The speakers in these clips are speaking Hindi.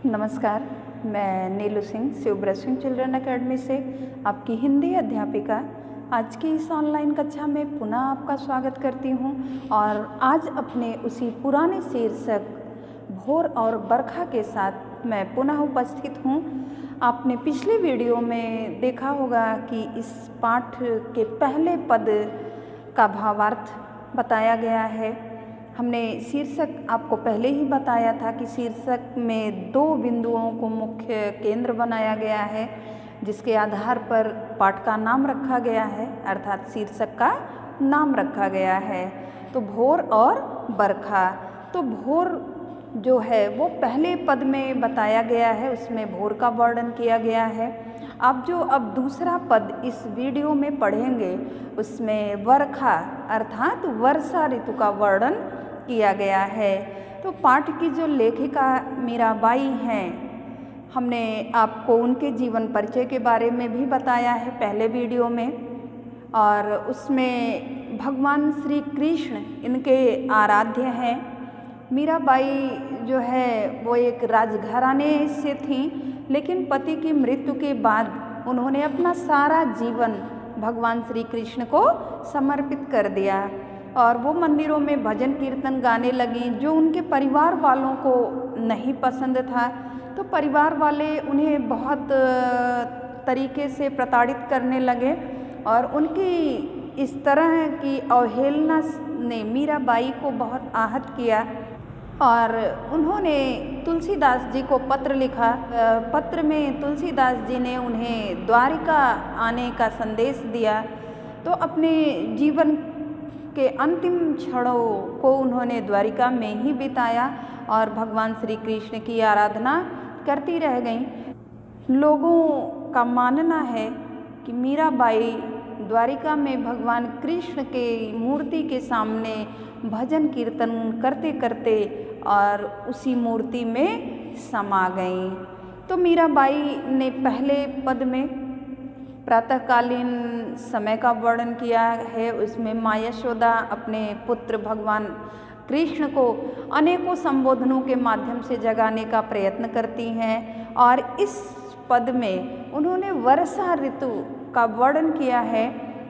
नमस्कार, मैं नीलू सिंह शिवब्रत सिंह चिल्ड्रन एकेडमी से आपकी हिंदी अध्यापिका आज की इस ऑनलाइन कक्षा में पुनः आपका स्वागत करती हूं और आज अपने उसी पुराने शीर्षक भोर और बरखा के साथ मैं पुनः उपस्थित हूं। आपने पिछले वीडियो में देखा होगा कि इस पाठ के पहले पद का भावार्थ बताया गया है। हमने शीर्षक आपको पहले ही बताया था कि शीर्षक में 2 बिंदुओं को मुख्य केंद्र बनाया गया है, जिसके आधार पर पाठ का नाम रखा गया है, अर्थात शीर्षक का नाम रखा गया है। तो भोर और बरखा, तो भोर जो है वो पहले पद में बताया गया है, उसमें भोर का वर्णन किया गया है। आप जो अब दूसरा पद इस वीडियो में पढ़ेंगे उसमें बरखा अर्थात वर्षा ऋतु का वर्णन किया गया है। तो पाठ की जो लेखिका मीराबाई हैं, हमने आपको उनके जीवन परिचय के बारे में भी बताया है पहले वीडियो में, और उसमें भगवान श्री कृष्ण इनके आराध्य हैं। मीराबाई जो है वो एक राजघराने से थीं, लेकिन पति की मृत्यु के बाद उन्होंने अपना सारा जीवन भगवान श्री कृष्ण को समर्पित कर दिया और वो मंदिरों में भजन कीर्तन गाने लगी, जो उनके परिवार वालों को नहीं पसंद था। तो परिवार वाले उन्हें बहुत तरीके से प्रताड़ित करने लगे और उनकी इस तरह की अवहेलना ने मीराबाई को बहुत आहत किया और उन्होंने तुलसीदास जी को पत्र लिखा। पत्र में तुलसीदास जी ने उन्हें द्वारिका आने का संदेश दिया। तो अपने जीवन के अंतिम क्षणों को उन्होंने द्वारिका में ही बिताया और भगवान श्री कृष्ण की आराधना करती रह गईं। लोगों का मानना है कि मीराबाई द्वारिका में भगवान कृष्ण के मूर्ति के सामने भजन कीर्तन करते करते और उसी मूर्ति में समा गईं। तो मीराबाई ने पहले पद में प्रातःकालीन समय का वर्णन किया है। उसमें माँ यशोदा अपने पुत्र भगवान कृष्ण को अनेकों संबोधनों के माध्यम से जगाने का प्रयत्न करती हैं और इस पद में उन्होंने वर्षा ऋतु का वर्णन किया है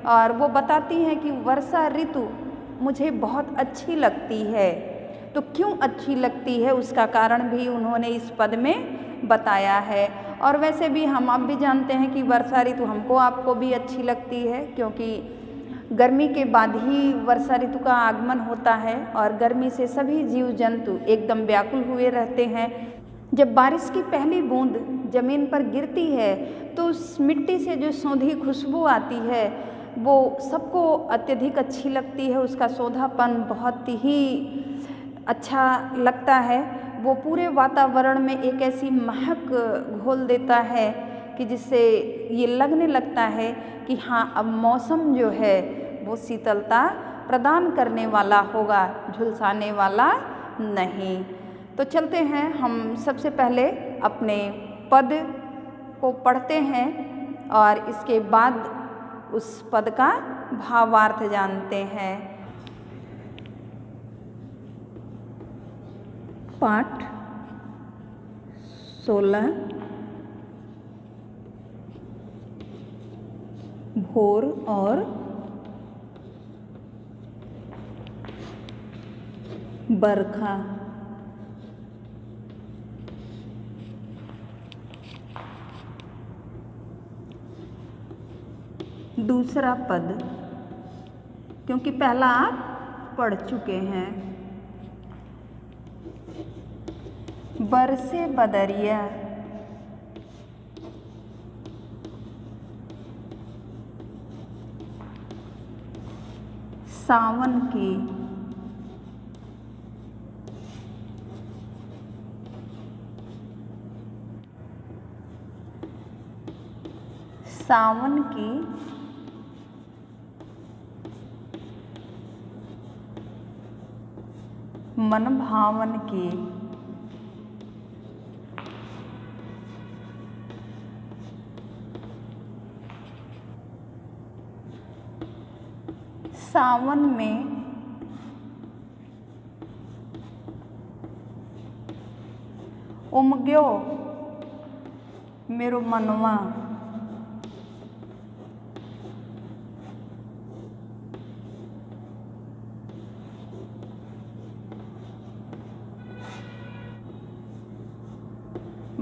और वो बताती हैं कि वर्षा ऋतु मुझे बहुत अच्छी लगती है। तो क्यों अच्छी लगती है उसका कारण भी उन्होंने इस पद में बताया है। और वैसे भी हम आप भी जानते हैं कि वर्षा ऋतु हमको आपको भी अच्छी लगती है, क्योंकि गर्मी के बाद ही वर्षा ऋतु का आगमन होता है और गर्मी से सभी जीव जंतु एकदम व्याकुल हुए रहते हैं। जब बारिश की पहली बूंद जमीन पर गिरती है तो उस मिट्टी से जो सौंधी खुशबू आती है वो सबको अत्यधिक अच्छी लगती है। उसका सौंधापन बहुत ही अच्छा लगता है। वो पूरे वातावरण में एक ऐसी महक घोल देता है कि जिससे ये लगने लगता है कि हाँ, अब मौसम जो है वो शीतलता प्रदान करने वाला होगा, झुलसाने वाला नहीं। तो चलते हैं, हम सबसे पहले अपने पद को पढ़ते हैं और इसके बाद उस पद का भावार्थ जानते हैं। पाठ 16 भोर और बरखा। दूसरा पद, क्योंकि पहला आप पढ़ चुके हैं। बरसे बदरिया सावन की सावन की मन भावन की सावन में उमग्यो मेरो मनवा,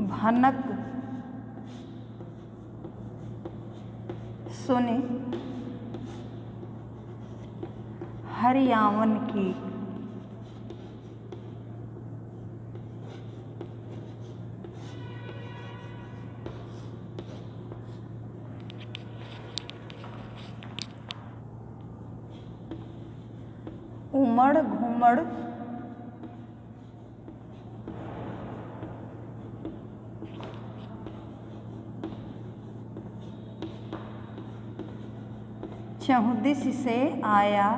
भनक सुने हरियावन की। उमड़ घुमड़ चहुदिश से आया,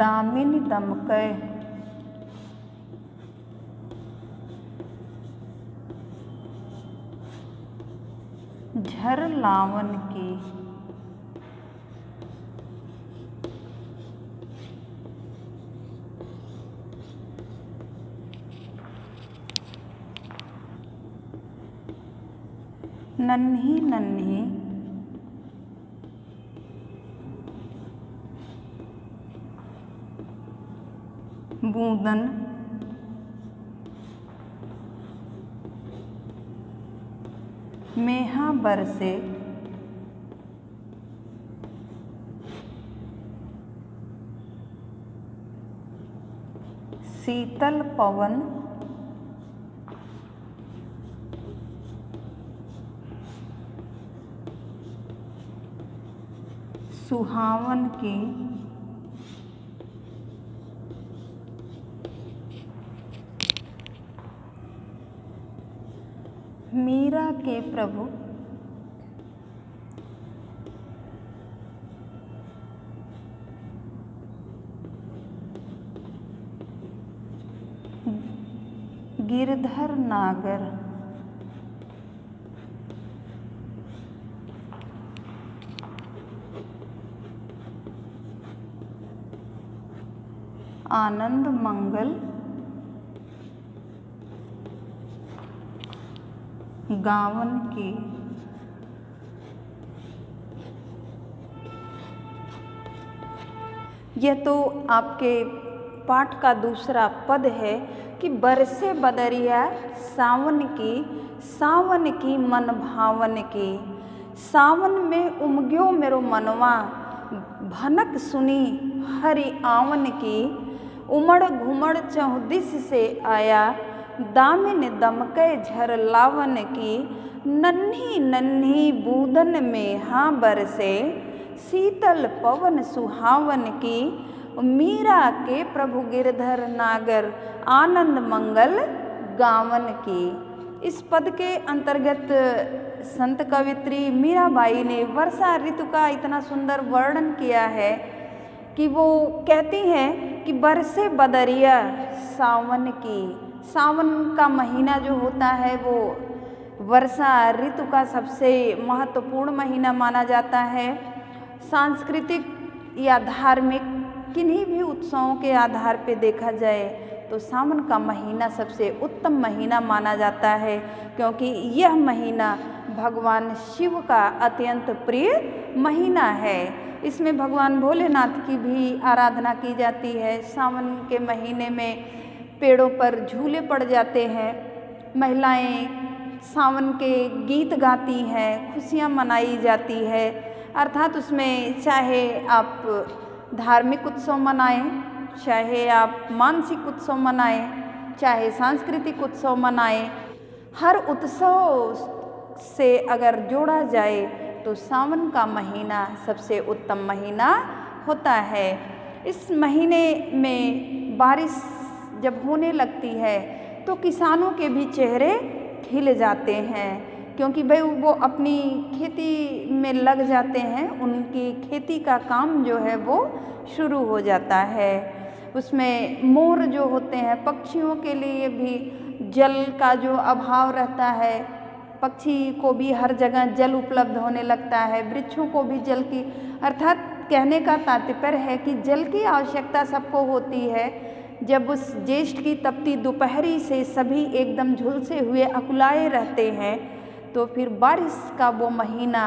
दामिनी दमकै झर लावन की। नन्ही नन्ही बूंदन मेहा बरसे, शीतल पवन सुहावन की। मीरा के प्रभु गिरधर नागर, आनंद मंगल गावन की। यह तो आपके पाठ का दूसरा पद है कि बरसे बदरिया सावन की मन भावन की। सावन में उमग्यो मेरो मनवा, भनक सुनी हरि आवन की। उमड़ घुमड़ चहुदिश से आया, दामिन दमकै झर लावन की। नन्ही नन्ही बूंदन में हाँ बरसे, शीतल पवन सुहावन की। मीरा के प्रभु गिरधर नागर, आनंद मंगल गावन की। इस पद के अंतर्गत संत कवित्री मीराबाई ने वर्षा ऋतु का इतना सुंदर वर्णन किया है कि वो कहती हैं कि बरसे बदरिया सावन की। सावन का महीना जो होता है वो वर्षा ऋतु का सबसे महत्वपूर्ण महीना माना जाता है। सांस्कृतिक या धार्मिक किन्हीं भी उत्सवों के आधार पे देखा जाए तो सावन का महीना सबसे उत्तम महीना माना जाता है, क्योंकि यह महीना भगवान शिव का अत्यंत प्रिय महीना है। इसमें भगवान भोलेनाथ की भी आराधना की जाती है। सावन के महीने में पेड़ों पर झूले पड़ जाते हैं, महिलाएं सावन के गीत गाती हैं, खुशियाँ मनाई जाती है। अर्थात उसमें चाहे आप धार्मिक उत्सव मनाएं, चाहे आप मानसिक उत्सव मनाएं, चाहे सांस्कृतिक उत्सव मनाएं, हर उत्सव से अगर जोड़ा जाए तो सावन का महीना सबसे उत्तम महीना होता है। इस महीने में बारिश जब होने लगती है तो किसानों के भी चेहरे खिल जाते हैं, क्योंकि भाई वो अपनी खेती में लग जाते हैं, उनकी खेती का काम जो है वो शुरू हो जाता है। उसमें मोर जो होते हैं, पक्षियों के लिए भी जल का जो अभाव रहता है पक्षी को भी हर जगह जल उपलब्ध होने लगता है, वृक्षों को भी जल की, अर्थात कहने का तात्पर्य है कि जल की आवश्यकता सबको होती है। जब उस ज्येष्ठ की तपती दोपहरी से सभी एकदम झुलसे हुए अकुलाए रहते हैं, तो फिर बारिश का वो महीना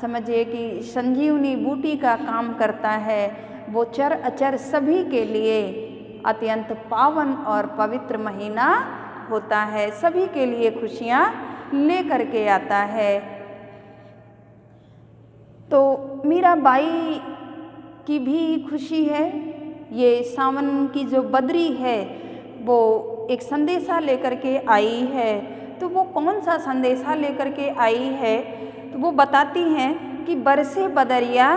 समझिए कि संजीवनी बूटी का काम करता है। वो चर अचर सभी के लिए अत्यंत पावन और पवित्र महीना होता है, सभी के लिए खुशियाँ लेकर के आता है। तो मीराबाई की भी खुशी है। ये सावन की जो बदरी है वो एक संदेशा लेकर के आई है। तो वो कौन सा संदेशा लेकर के आई है, तो वो बताती हैं कि बरसे बदरिया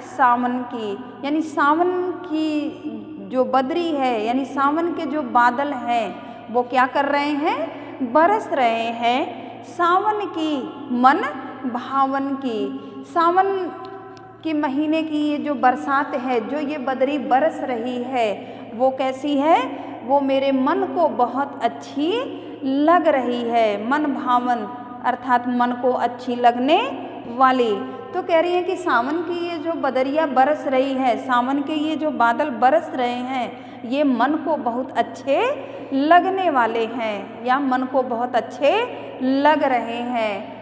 सावन की, यानी सावन की जो बदरी है, यानी सावन के जो बादल हैं वो क्या कर रहे हैं, बरस रहे हैं सावन की, मन भावन की। सावन के महीने की ये जो बरसात है, जो ये बदरी बरस रही है, वो कैसी है, वो मेरे मन को बहुत अच्छी लग रही है। मन भावन अर्थात मन को अच्छी लगने वाली। तो कह रही है कि सावन की ये जो बदरिया बरस रही है, सावन के ये जो बादल बरस रहे हैं, ये मन को बहुत अच्छे लगने वाले हैं या मन को बहुत अच्छे लग रहे हैं।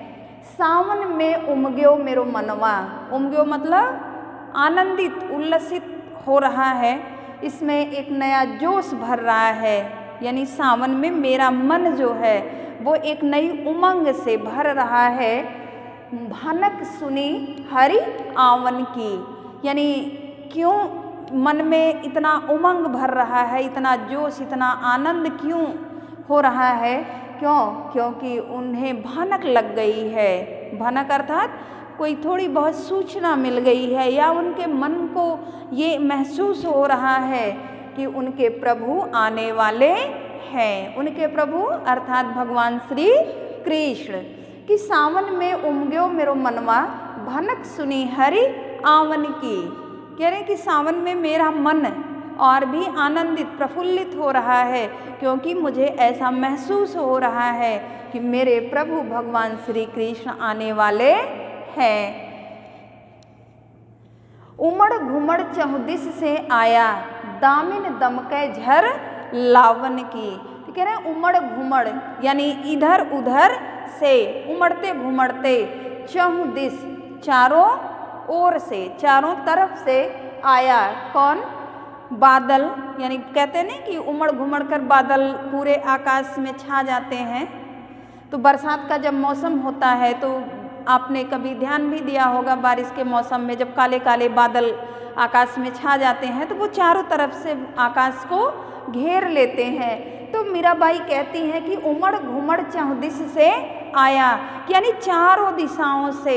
सावन में उमग्यो मेरो मनवा, उमग्यो मतलब आनंदित उल्लसित हो रहा है, इसमें एक नया जोश भर रहा है। यानी सावन में मेरा मन जो है वो एक नई उमंग से भर रहा है। भनक सुनी हरि आवन की, यानी क्यों मन में इतना उमंग भर रहा है, इतना जोश, इतना आनंद क्यों हो रहा है, क्यों, क्योंकि उन्हें भनक लग गई है। भनक अर्थात कोई थोड़ी बहुत सूचना मिल गई है या उनके मन को ये महसूस हो रहा है कि उनके प्रभु आने वाले हैं। उनके प्रभु अर्थात भगवान श्री कृष्ण। कि सावन में उमग्यो मेरो मनवा भनक सुनी हरि आवन की, कह रहे कि सावन में मेरा मन और भी आनंदित प्रफुल्लित हो रहा है, क्योंकि मुझे ऐसा महसूस हो रहा है कि मेरे प्रभु भगवान श्री कृष्ण आने वाले हैं। उमड़ घुमड़ चहुदिस से आया दामिन दमके झर लावन की। तो कह रहे हैं उमड़ घुमड़ यानी इधर उधर से, उमड़ते घुमड़ते, चहुदिस चारों ओर से, चारों तरफ से आया कौन, बादल। यानी कहते हैं ना कि उमड़ घुमड़ कर बादल पूरे आकाश में छा जाते हैं। तो बरसात का जब मौसम होता है तो आपने कभी ध्यान भी दिया होगा, बारिश के मौसम में जब काले काले बादल आकाश में छा जाते हैं तो वो चारों तरफ से आकाश को घेर लेते हैं। तो मीराबाई कहती हैं कि उमड़ घुमड़ चहुदिस से आया, यानी चारों दिशाओं से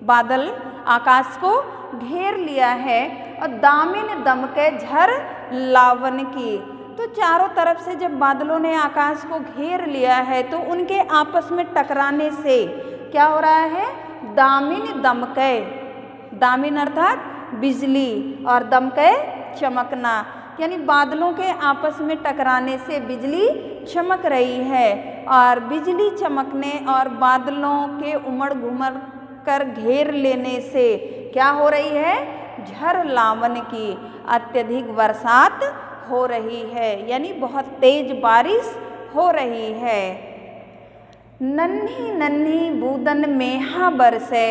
बादल आकाश को घेर लिया है। और दामिन दमके झर लावन की, तो चारों तरफ से जब बादलों ने आकाश को घेर लिया है तो उनके आपस में टकराने से क्या हो रहा है, दामिन दमके, दामिन अर्थात बिजली और दमके चमकना, यानी बादलों के आपस में टकराने से बिजली चमक रही है। और बिजली चमकने और बादलों के उमड़ घुमड़ कर घेर लेने से क्या हो रही है, झर लावन की अत्यधिक बरसात हो रही है, यानी बहुत तेज बारिश हो रही है। नन्ही नन्ही बूंदन मेहा बरसे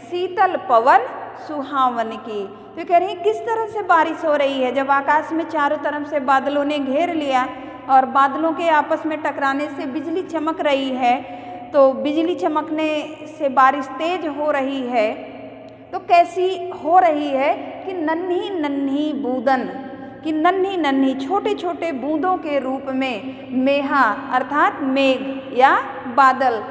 शीतल पवन सुहावन की। तो कह रही है किस तरह से बारिश हो रही है, जब आकाश में चारों तरफ से बादलों ने घेर लिया और बादलों के आपस में टकराने से बिजली चमक रही है, तो बिजली चमकने से बारिश तेज हो रही है। तो कैसी हो रही है कि नन्ही नन्ही बूंदन, कि नन्ही नन्ही छोटे छोटे बूंदों के रूप में मेहा अर्थात मेघ या बादल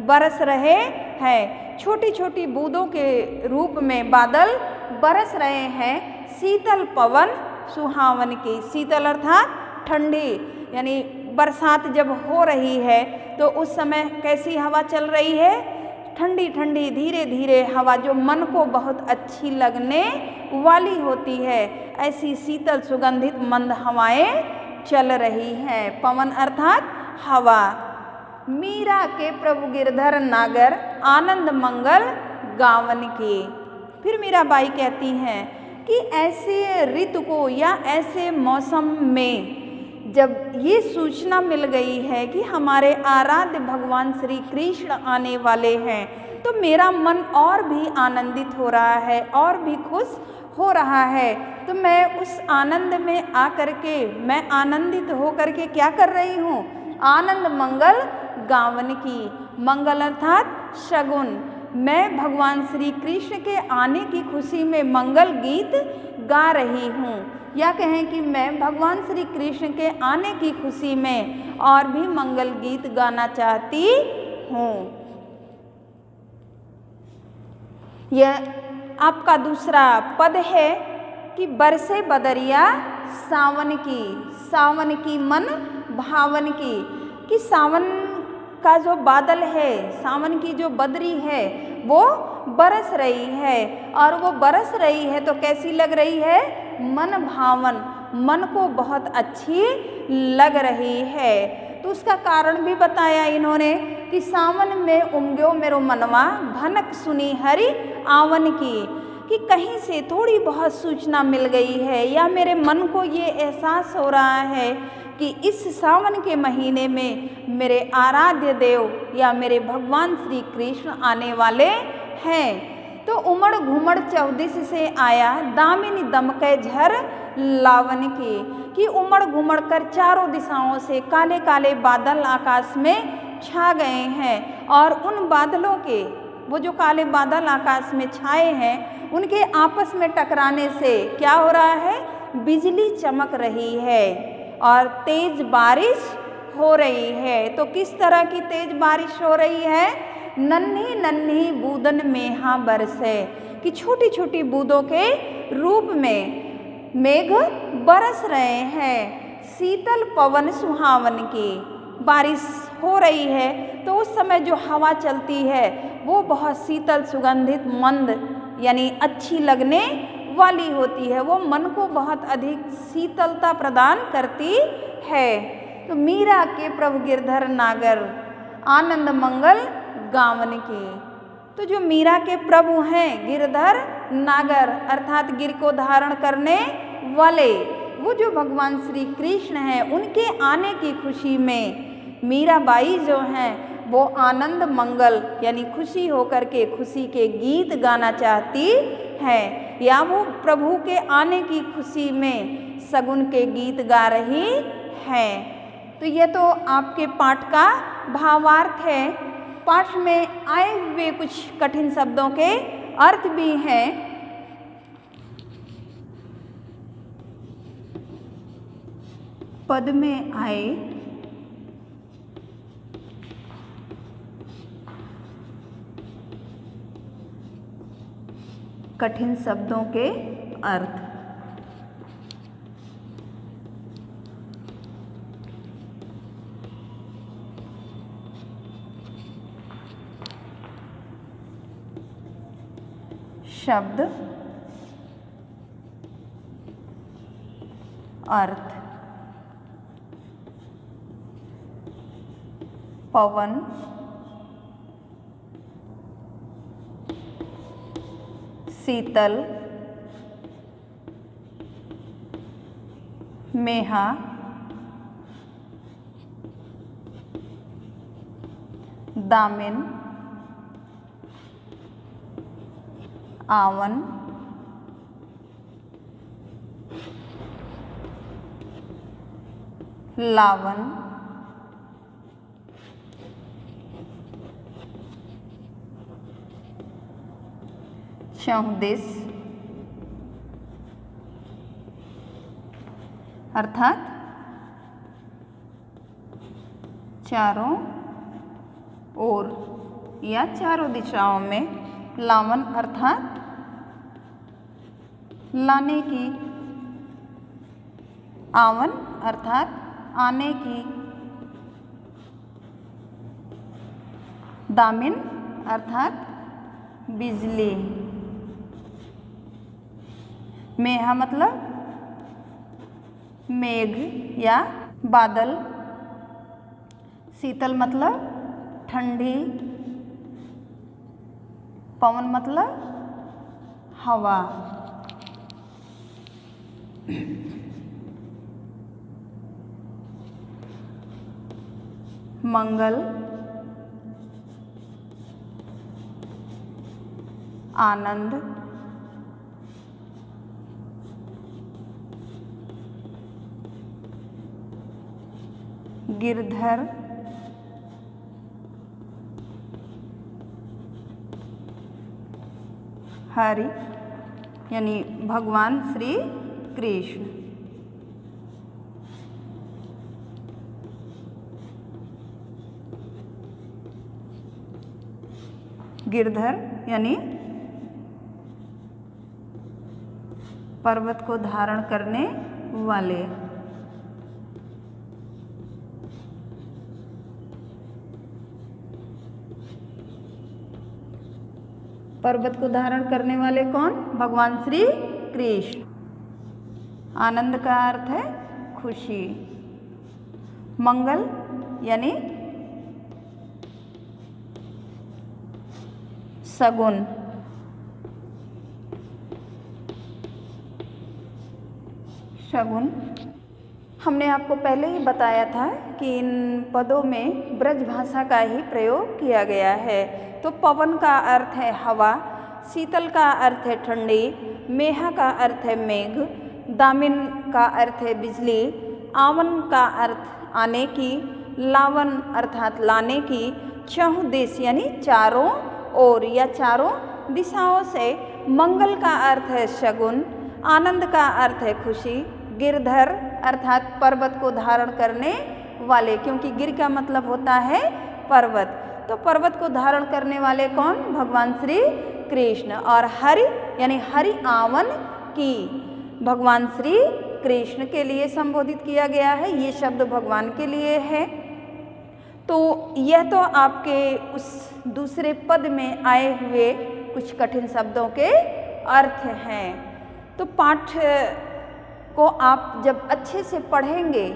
बरस रहे हैं। छोटी छोटी बूंदों के रूप में बादल बरस रहे हैं। शीतल पवन सुहावन की, शीतल अर्थात ठंडी, यानी बरसात जब हो रही है तो उस समय कैसी हवा चल रही है, ठंडी ठंडी धीरे धीरे हवा, जो मन को बहुत अच्छी लगने वाली होती है। ऐसी शीतल सुगंधित मंद हवाएं चल रही हैं। पवन अर्थात हवा। मीरा के प्रभु गिरधर नागर आनंद मंगल गावन के। फिर मीराबाई कहती हैं कि ऐसे ऋतु को या ऐसे मौसम में जब ये सूचना मिल गई है कि हमारे आराध्य भगवान श्री कृष्ण आने वाले हैं, तो मेरा मन और भी आनंदित हो रहा है और भी खुश हो रहा है। तो मैं उस आनंद में आकर के मैं आनंदित हो करके क्या कर रही हूँ, आनंद मंगल गावन की। मंगल अर्थात शगुन। मैं भगवान श्री कृष्ण के आने की खुशी में मंगल गीत गा रही हूँ, या कहें कि मैं भगवान श्री कृष्ण के आने की खुशी में और भी मंगल गीत गाना चाहती हूँ। यह आपका दूसरा पद है कि बरसे बदरिया सावन की, सावन की मन भावन की, कि सावन का जो बादल है, सावन की जो बदरी है वो बरस रही है, और वो बरस रही है तो कैसी लग रही है, मन भावन, मन को बहुत अच्छी लग रही है। तो उसका कारण भी बताया इन्होंने कि सावन में उमग्यो मेरो मनवा भनक सुनी हरि आवन की, कि कहीं से थोड़ी बहुत सूचना मिल गई है या मेरे मन को ये एहसास हो रहा है कि इस सावन के महीने में मेरे आराध्य देव या मेरे भगवान श्री कृष्ण आने वाले हैं। तो उमड़ घुमड़ चौदिस से आया दामिनी दमके झर लावन की, कि उमड़ घुमड़ कर चारों दिशाओं से काले काले बादल आकाश में छा गए हैं, और उन बादलों के वो जो काले बादल आकाश में छाए हैं उनके आपस में टकराने से क्या हो रहा है, बिजली चमक रही है और तेज बारिश हो रही है। तो किस तरह की तेज बारिश हो रही है, नन्ही नन्ही बूंदन मेहा बरसे, कि छोटी छोटी बूंदों के रूप में मेघ बरस रहे हैं। शीतल पवन सुहावन की, बारिश हो रही है तो उस समय जो हवा चलती है वो बहुत शीतल सुगंधित मंद यानी अच्छी लगने वाली होती है, वो मन को बहुत अधिक शीतलता प्रदान करती है। तो मीरा के प्रभु गिरधर नागर आनंद मंगल गावन की, तो जो मीरा के प्रभु हैं गिरधर नागर अर्थात गिर को धारण करने वाले, वो जो भगवान श्री कृष्ण हैं उनके आने की खुशी में मीराबाई जो हैं वो आनंद मंगल यानी खुशी होकर के खुशी के गीत गाना चाहती हैं, या वो प्रभु के आने की खुशी में सगुन के गीत गा रही हैं। तो ये तो आपके पाठ का भावार्थ है। पाठ में आए हुए कुछ कठिन शब्दों के अर्थ भी हैं। पद में आए कठिन शब्दों के अर्थ। शब्द अर्थ पवन शीतल मेहा दामिन आवन लावन चौदिस अर्थात चारों ओर या चारों दिशाओं में, लावन अर्थात लाने की, आवन अर्थात आने की, दामिन अर्थात बिजली, मेहा मतलब मेघ या बादल, शीतल मतलब ठंडी, पवन मतलब हवा, मंगल, आनंद, गिरधर, हरि यानी भगवान श्री कृष्ण। गिरधर यानी पर्वत को धारण करने वाले। पर्वत को धारण करने वाले कौन? भगवान श्री कृष्ण। आनंद का अर्थ है खुशी। मंगल यानी सगुन। शगुन हमने आपको पहले ही बताया था कि इन पदों में ब्रज भाषा का ही प्रयोग किया गया है। तो पवन का अर्थ है हवा, शीतल का अर्थ है ठंडी, मेहा का अर्थ है मेघ, दामिन का अर्थ है बिजली, आवन का अर्थ आने की, लावन अर्थात लाने की, चहुदिश यानी चारों ओर या चारों दिशाओं से, मंगल का अर्थ है शगुन, आनंद का अर्थ है खुशी, गिरधर अर्थात पर्वत को धारण करने वाले, क्योंकि गिर का मतलब होता है पर्वत। तो पर्वत को धारण करने वाले कौन? भगवान श्री कृष्ण। और हरि यानी हरि आवन की, भगवान श्री कृष्ण के लिए संबोधित किया गया है। ये शब्द भगवान के लिए है। तो यह तो आपके उस दूसरे पद में आए हुए कुछ कठिन शब्दों के अर्थ हैं। तो पाठ को आप जब अच्छे से पढ़ेंगे,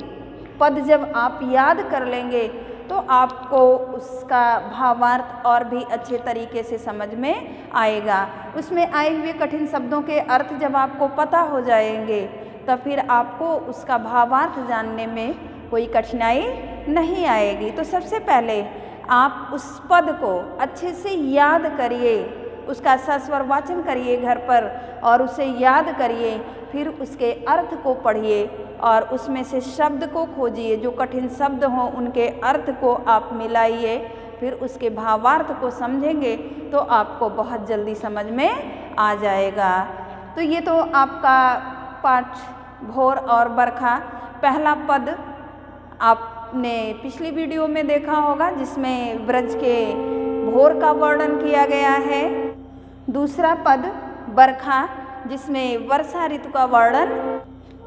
पद जब आप याद कर लेंगे, तो आपको उसका भावार्थ और भी अच्छे तरीके से समझ में आएगा। उसमें आए हुए कठिन शब्दों के अर्थ जब आपको पता हो जाएंगे, तब फिर आपको उसका भावार्थ जानने में कोई कठिनाई नहीं आएगी। तो सबसे पहले आप उस पद को अच्छे से याद करिए, उसका सस्वर वाचन करिए घर पर और उसे याद करिए। फिर उसके अर्थ को पढ़िए और उसमें से शब्द को खोजिए, जो कठिन शब्द हों उनके अर्थ को आप मिलाइए। फिर उसके भावार्थ को समझेंगे तो आपको बहुत जल्दी समझ में आ जाएगा। तो ये तो आपका पाठ भोर और बरखा। पहला पद आपने पिछली वीडियो में देखा होगा, जिसमें ब्रज के भोर का वर्णन किया गया है। दूसरा पद बरखा, जिसमें वर्षा ऋतु का वर्णन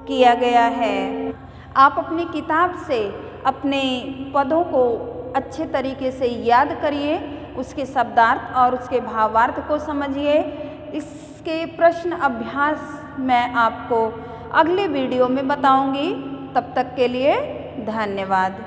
किया गया है। आप अपनी किताब से अपने पदों को अच्छे तरीके से याद करिए, उसके शब्दार्थ और उसके भावार्थ को समझिए। इसके प्रश्न अभ्यास मैं आपको अगले वीडियो में बताऊंगी। तब तक के लिए धन्यवाद।